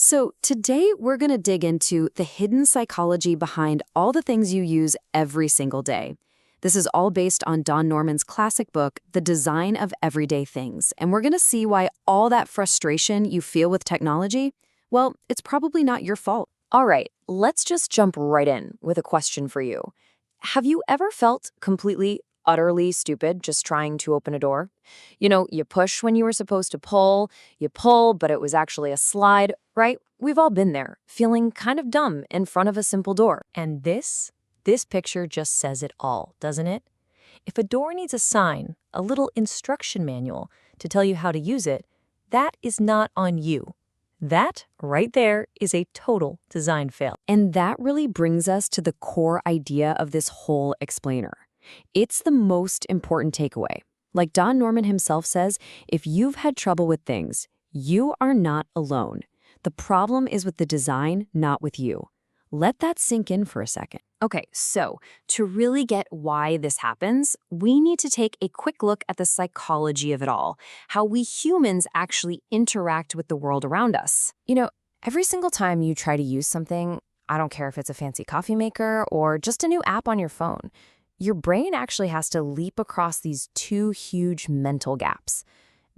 So today we're going to dig into the hidden psychology behind all the things you use every single day. This is all based on Don Norman's classic book, The Design of Everyday Things, and we're going to see why all that frustration you feel with technology, well, it's probably not your fault. All right, let's just jump right in with a question for you. Have you ever felt completely, utterly stupid just trying to open a door? You push when you were supposed to pull, you pull, but it was actually a slide, right? We've all been there, feeling kind of dumb in front of a simple door. And this picture just says it all, doesn't it? If a door needs a sign, a little instruction manual to tell you how to use it, that is not on you. That, right there, is a total design fail. And that really brings us to the core idea of this whole explainer. It's the most important takeaway. Like Don Norman himself says, if you've had trouble with things, you are not alone. The problem is with the design, not with you. Let that sink in for a second. Okay, so to really get why this happens, we need to take a quick look at the psychology of it all, how we humans actually interact with the world around us. Every single time you try to use something, I don't care if it's a fancy coffee maker or just a new app on your phone, your brain actually has to leap across these two huge mental gaps.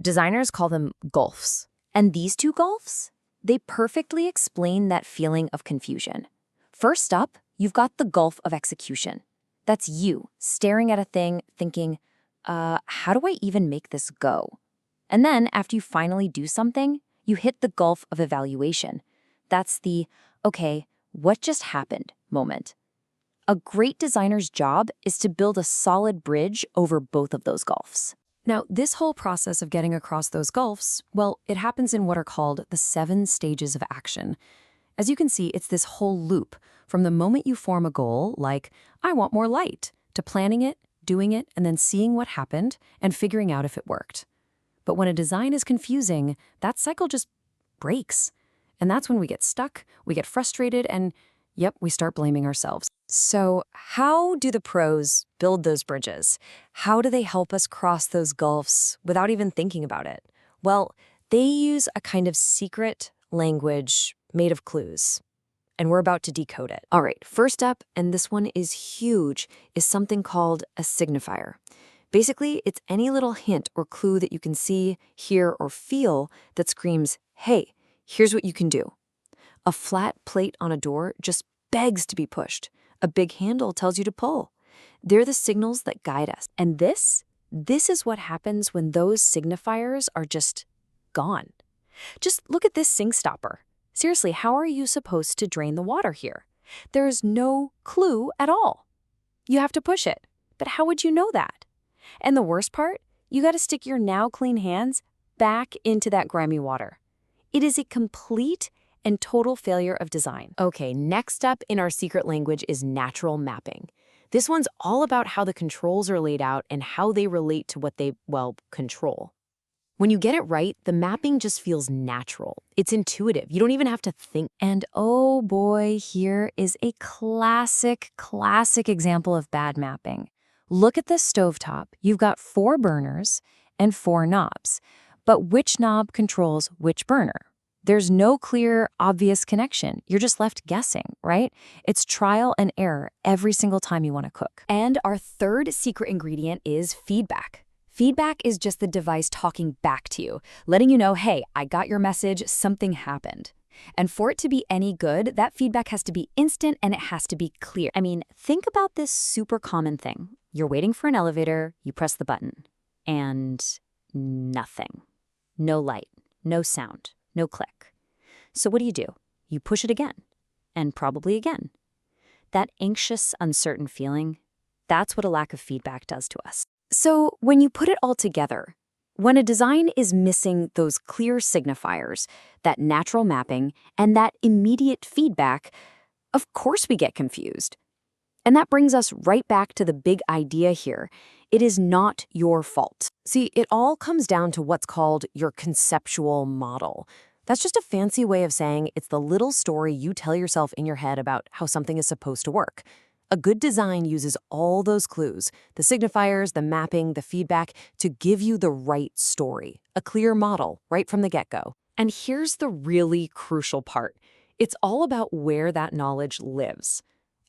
Designers call them gulfs. And these two gulfs, they perfectly explain that feeling of confusion. First up, you've got the gulf of execution. That's you staring at a thing thinking, how do I even make this go? And then after you finally do something, you hit the gulf of evaluation. That's the, okay, what just happened moment. A great designer's job is to build a solid bridge over both of those gulfs. Now, this whole process of getting across those gulfs, well, it happens in what are called the 7 stages of action. As you can see, it's this whole loop from the moment you form a goal, like, I want more light, to planning it, doing it, and then seeing what happened and figuring out if it worked. But when a design is confusing, that cycle just breaks. And that's when we get stuck, we get frustrated, and yep, we start blaming ourselves. So how do the pros build those bridges? How do they help us cross those gulfs without even thinking about it? Well, they use a kind of secret language made of clues. And we're about to decode it. All right, first up, and this one is huge, is something called a signifier. Basically, it's any little hint or clue that you can see, hear, or feel that screams, hey, here's what you can do. A flat plate on a door just begs to be pushed. A big handle tells you to pull. They're the signals that guide us. And this is what happens when those signifiers are just gone. Just look at this sink stopper. Seriously, how are you supposed to drain the water here? There's no clue at all. You have to push it. But how would you know that? And the worst part, you got to stick your now clean hands back into that grimy water. It is a complete and total failure of design. Okay, next up in our secret language is natural mapping. This one's all about how the controls are laid out and how they relate to what they, control. When you get it right, the mapping just feels natural. It's intuitive. You don't even have to think. And oh boy, here is a classic example of bad mapping. Look at this stovetop. You've got 4 burners and 4 knobs. But which knob controls which burner? There's no clear, obvious connection. You're just left guessing, right? It's trial and error every single time you want to cook. And our third secret ingredient is feedback. Feedback is just the device talking back to you, letting you know, hey, I got your message, something happened. And for it to be any good, that feedback has to be instant and it has to be clear. I mean, think about this super common thing. You're waiting for an elevator, you press the button, and nothing. No light, no sound, no click. So what do? You push it again, and probably again. That anxious, uncertain feeling, that's what a lack of feedback does to us. So when you put it all together, when a design is missing those clear signifiers, that natural mapping, and that immediate feedback, of course we get confused. And that brings us right back to the big idea here. It is not your fault. See, it all comes down to what's called your conceptual model. That's just a fancy way of saying it's the little story you tell yourself in your head about how something is supposed to work. A good design uses all those clues, the signifiers, the mapping, the feedback, to give you the right story, a clear model right from the get-go. And here's the really crucial part. It's all about where that knowledge lives.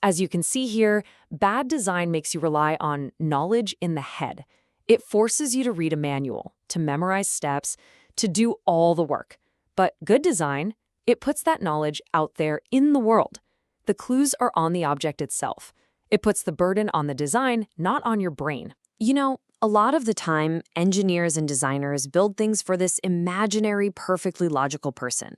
As you can see here, bad design makes you rely on knowledge in the head. It forces you to read a manual, to memorize steps, to do all the work. But good design, it puts that knowledge out there in the world. The clues are on the object itself. It puts the burden on the design, not on your brain. You know, a lot of the time, engineers and designers build things for this imaginary, perfectly logical person.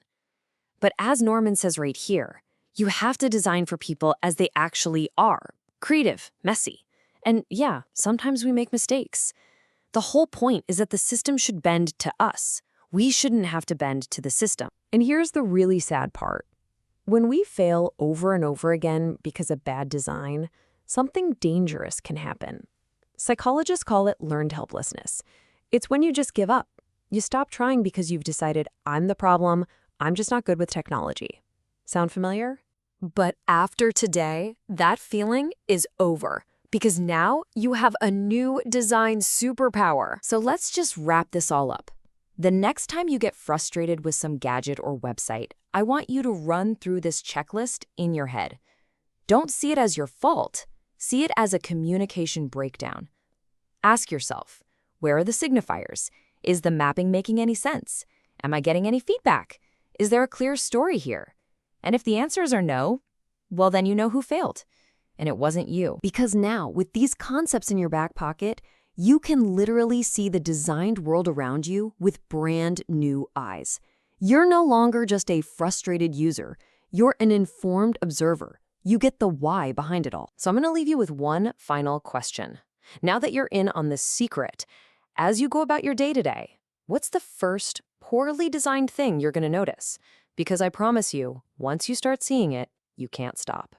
But as Norman says right here, you have to design for people as they actually are, creative, messy. And yeah, sometimes we make mistakes. The whole point is that the system should bend to us. We shouldn't have to bend to the system. And here's the really sad part. When we fail over and over again because of bad design, something dangerous can happen. Psychologists call it learned helplessness. It's when you just give up. You stop trying because you've decided, I'm the problem, I'm just not good with technology. Sound familiar? But after today, that feeling is over. Because now you have a new design superpower. So let's just wrap this all up. The next time you get frustrated with some gadget or website, I want you to run through this checklist in your head. Don't see it as your fault. See it as a communication breakdown. Ask yourself, where are the signifiers? Is the mapping making any sense? Am I getting any feedback? Is there a clear story here? And if the answers are no, well, then you know who failed. And it wasn't you. Because now, with these concepts in your back pocket, you can literally see the designed world around you with brand new eyes. You're no longer just a frustrated user. You're an informed observer. You get the why behind it all. So I'm going to leave you with one final question. Now that you're in on the secret, as you go about your day-to-day, what's the first poorly designed thing you're going to notice? Because I promise you, once you start seeing it, you can't stop.